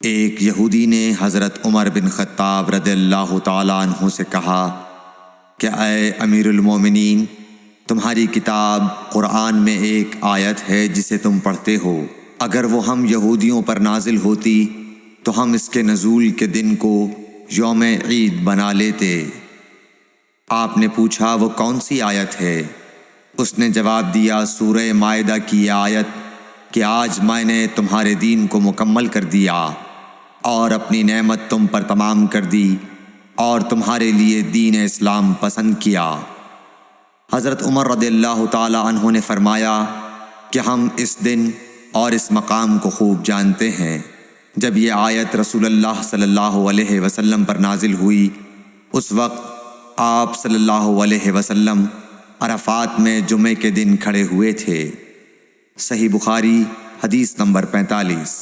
एक यहूदी ने हज़रत उमर बिन ख़त्ताब रज़ियल्लाहु ताला अन्हु से कहा कि ऐ अमीरुल मोमिनीन, तुम्हारी किताब कुरान में एक आयत है जिसे तुम पढ़ते हो। अगर वो हम यहूदियों पर नाजिल होती तो हम इसके नज़ूल के दिन को यौम ईद बना लेते। आपने पूछा वो कौन सी आयत है? उसने जवाब दिया, सूरह माइदा की आयत कि आज मैंने तुम्हारे दीन को मुकम्मल कर दिया और अपनी नेमत तुम पर तमाम कर दी और तुम्हारे लिए दीन इस्लाम पसंद किया। हज़रत उमर रज़ियल्लाहु ताला अन्हु ने फरमाया कि हम इस दिन और इस मकाम को खूब जानते हैं। जब ये आयत रसूलुल्लाह सल्लल्लाहु अलैहि वसल्लम पर नाजिल हुई, उस वक्त आप सल्लल्लाहु अलैहि वसल्लम अरफात में जुमे के दिन खड़े हुए थे। सही बुखारी हदीस नंबर 45।